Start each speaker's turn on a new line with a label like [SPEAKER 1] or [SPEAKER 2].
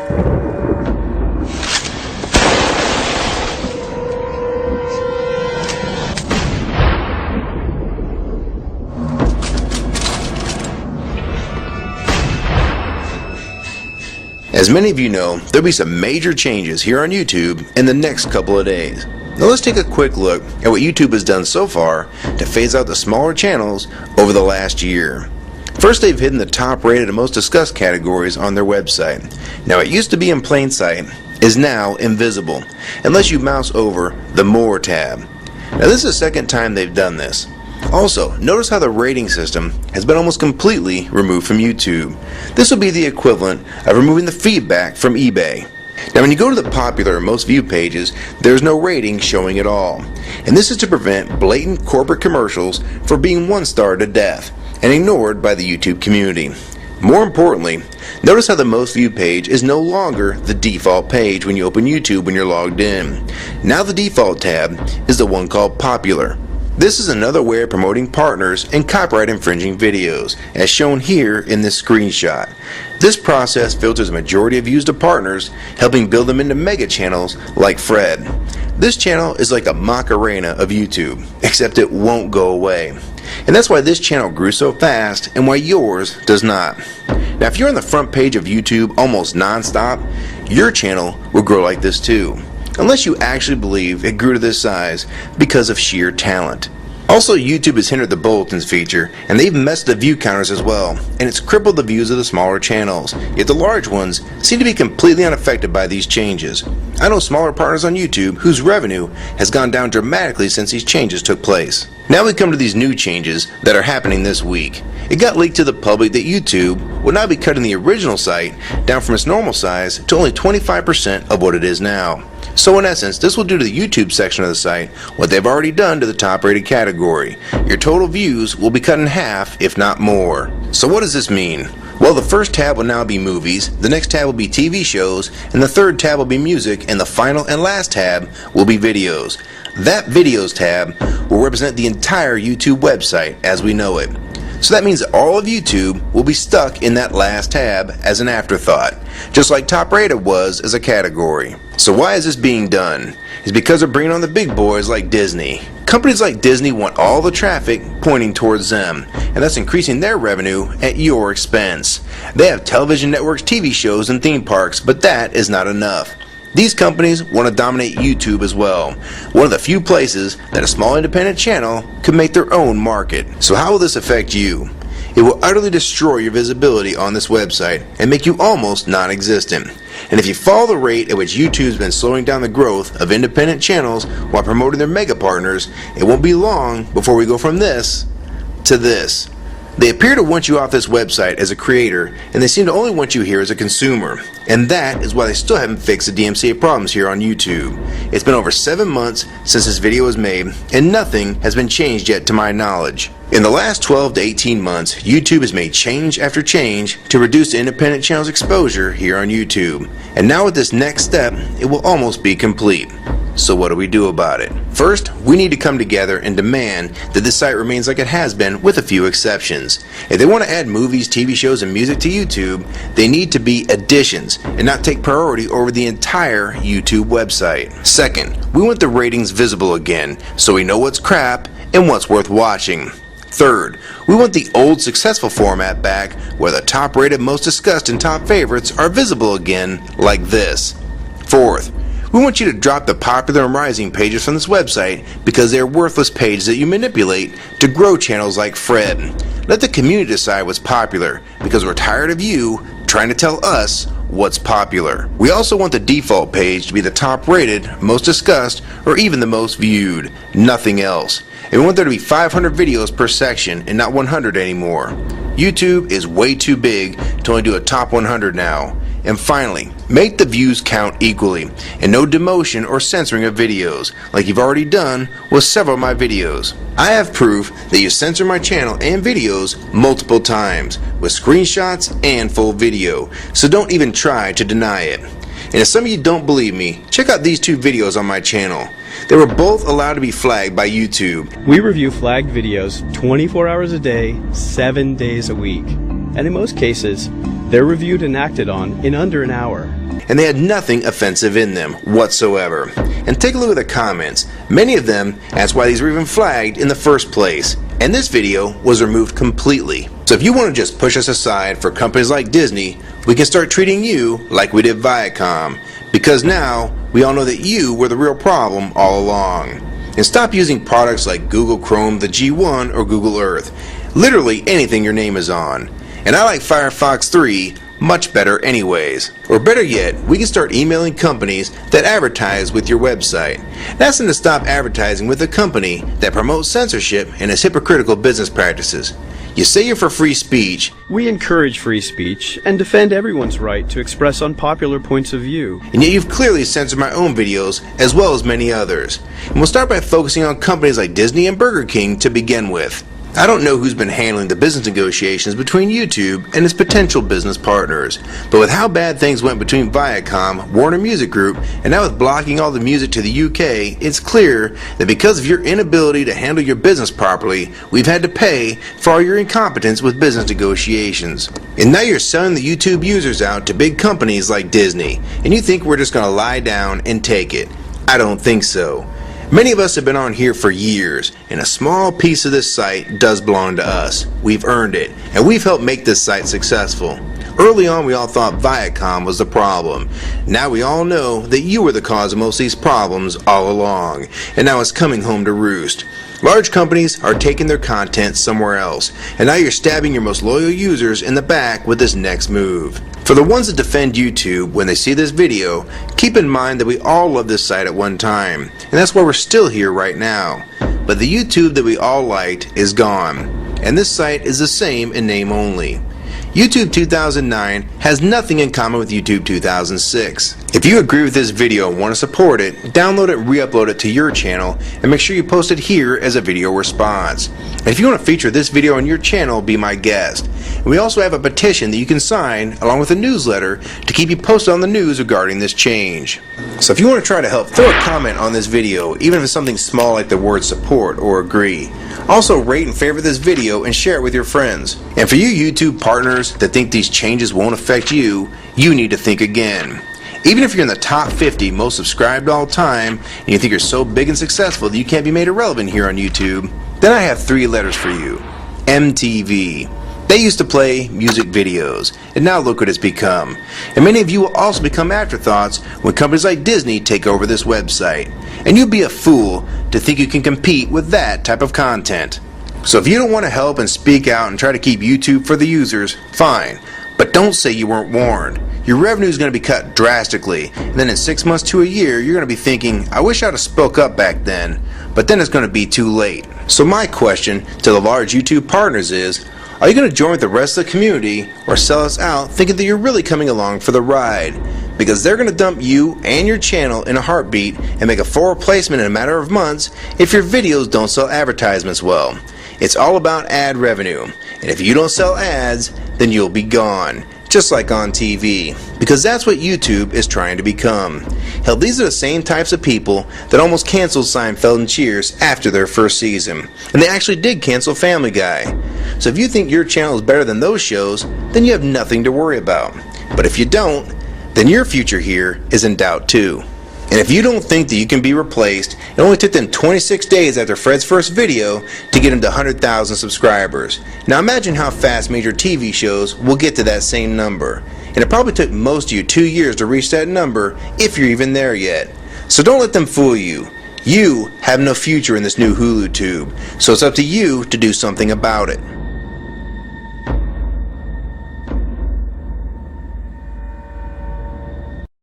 [SPEAKER 1] As many of you know, there'll be some major changes here on YouTube in the next couple of days. Now let's take a quick look at what YouTube has done so far to phase out the smaller channels over the last year. First, they've hidden the top rated and most discussed categories on their website. Now it used to be in plain sight, is now invisible, unless you mouse over the More tab. Now this is the second time they've done this. Also, notice how the rating system has been almost completely removed from YouTube. This will be the equivalent of removing the feedback from eBay. Now when you go to the popular or most viewed pages, there's no rating showing at all. And this is to prevent blatant corporate commercials for being one-starred to death and ignored by the YouTube community. More importantly, notice how the most viewed page is no longer the default page when you open YouTube when you're logged in. Now the default tab is the one called Popular. This is another way of promoting partners and copyright infringing videos, as shown here in this screenshot. This process filters a majority of views to partners, helping build them into mega channels like Fred. This channel is like a Macarena of YouTube, except it won't go away. And that's why this channel grew so fast and why yours does not. Now if you're on the front page of YouTube almost non-stop, your channel will grow like this too. Unless you actually believe it grew to this size because of sheer talent. Also, YouTube has hindered the bulletins feature, and they've messed the view counters as well, and it's crippled the views of the smaller channels, yet the large ones seem to be completely unaffected by these changes. I know smaller partners on YouTube whose revenue has gone down dramatically since these changes took place. Now we come to these new changes that are happening this week. It got leaked to the public that YouTube will now be cutting the original site down from its normal size to only 25% of what it is now. So in essence, this will do to the YouTube section of the site what they've already done to the top rated category. Your total views will be cut in half, if not more. So what does this mean? Well, the first tab will now be movies, the next tab will be TV shows, and the third tab will be music, and the final and last tab will be videos. That videos tab will represent the entire YouTube website as we know it. So that means that all of YouTube will be stuck in that last tab as an afterthought, just like top rated was as a category. So why is this being done? It's because they're bringing on the big boys like Disney. Companies like Disney want all the traffic pointing towards them, and thus increasing their revenue at your expense. They have television networks, TV shows, and theme parks, but that is not enough. These companies want to dominate YouTube as well, one of the few places that a small independent channel could make their own market. So how will this affect you? It will utterly destroy your visibility on this website and make you almost non-existent. And if you follow the rate at which YouTube's been slowing down the growth of independent channels while promoting their mega partners, it won't be long before we go from this to this. They appear to want you off this website as a creator, and they seem to only want you here as a consumer. And that is why they still haven't fixed the DMCA problems here on YouTube. It's been over 7 months since this video was made, and nothing has been changed yet to my knowledge. In the last 12 to 18 months, YouTube has made change after change to reduce the independent channel's exposure here on YouTube. And now with this next step, it will almost be complete. So what do we do about it? First, we need to come together and demand that this site remains like it has been with a few exceptions. If they want to add movies, TV shows, and music to YouTube, they need to be additions and not take priority over the entire YouTube website. Second, we want the ratings visible again so we know what's crap and what's worth watching. Third, we want the old successful format back where the top rated, most discussed, and top favorites are visible again like this. Fourth, we want you to drop the popular and rising pages from this website because they are worthless pages that you manipulate to grow channels like Fred. Let the community decide what's popular because we're tired of you trying to tell us what's popular. We also want the default page to be the top rated, most discussed, or even the most viewed. Nothing else. And we want there to be 500 videos per section and not 100 anymore. YouTube is way too big to only do a top 100 now. And finally, make the views count equally, and no demotion or censoring of videos, like you've already done with several of my videos. I have proof that you censor my channel and videos multiple times, with screenshots and full video, so don't even try to deny it. And if some of you don't believe me, check out these 2 videos on my channel. They were both allowed to be flagged by YouTube.
[SPEAKER 2] We review flagged videos 24 hours a day, 7 days a week. and in most cases, they're reviewed and acted on in under an hour.
[SPEAKER 1] And they had nothing offensive in them whatsoever. And take a look at the comments. Many of them asked why these were even flagged in the first place. And this video was removed completely. So if you want to just push us aside for companies like Disney, we can start treating you like we did Viacom. Because now, we all know that you were the real problem all along. And stop using products like Google Chrome, the G1, or Google Earth. Literally anything your name is on. And I like Firefox 3 much better anyways. Or better yet, we can start emailing companies that advertise with your website. Ask them to stop advertising with a company that promotes censorship and has hypocritical business practices. You say you're for free speech.
[SPEAKER 2] We encourage free speech and defend everyone's right to express unpopular points of view.
[SPEAKER 1] And yet you've clearly censored my own videos as well as many others. And we'll start by focusing on companies like Disney and Burger King to begin with. I don't know who's been handling the business negotiations between YouTube and its potential business partners, but with how bad things went between Viacom, Warner Music Group, and now with blocking all the music to the UK, it's clear that because of your inability to handle your business properly, we've had to pay for all your incompetence with business negotiations. And now you're selling the YouTube users out to big companies like Disney, and you think we're just going to lie down and take it. I don't think so. Many of us have been on here for years, and a small piece of this site does belong to us. We've earned it, and we've helped make this site successful. Early on, we all thought Viacom was the problem. Now we all know that you were the cause of most of these problems all along, and now it's coming home to roost. Large companies are taking their content somewhere else, and now you're stabbing your most loyal users in the back with this next move. For the ones that defend YouTube when they see this video, keep in mind that we all loved this site at one time, and that's why we're still here right now. But the YouTube that we all liked is gone, and this site is the same in name only. YouTube 2009 has nothing in common with YouTube 2006. If you agree with this video and want to support it, download it and re-upload it to your channel, and make sure you post it here as a video response. And if you want to feature this video on your channel, be my guest. And we also have a petition that you can sign along with a newsletter to keep you posted on the news regarding this change. So if you want to try to help, throw a comment on this video, even if it's something small like the word support or agree. Also rate and favorite this video and share it with your friends. And for you YouTube partners that think these changes won't affect you, you need to think again. Even if you're in the top 50 most subscribed all time, and you think you're so big and successful that you can't be made irrelevant here on YouTube, then I have 3 letters for you. MTV. They used to play music videos, and now look what it's become. And many of you will also become afterthoughts when companies like Disney take over this website. And you'd be a fool to think you can compete with that type of content. So if you don't want to help and speak out and try to keep YouTube for the users, fine. But don't say you weren't warned. Your revenue is going to be cut drastically, and then in 6 months to a year, you're going to be thinking, I wish I'd have spoke up back then, but then it's going to be too late. So my question to the large YouTube partners is, are you going to join with the rest of the community or sell us out thinking that you're really coming along for the ride? Because they're going to dump you and your channel in a heartbeat and make a full replacement in a matter of months if your videos don't sell advertisements well. It's all about ad revenue, and if you don't sell ads, then you'll be gone. Just like on TV, because that's what YouTube is trying to become. Hell, these are the same types of people that almost canceled Seinfeld and Cheers after their first season, and they actually did cancel Family Guy. So if you think your channel is better than those shows, then you have nothing to worry about. But if you don't, then your future here is in doubt too. And if you don't think that you can be replaced, it only took them 26 days after Fred's first video to get him to 100,000 subscribers. Now imagine how fast major TV shows will get to that same number. And it probably took most of you 2 years to reach that number, if you're even there yet. So don't let them fool you. You have no future in this new Hulu Tube, so it's up to you to do something about it.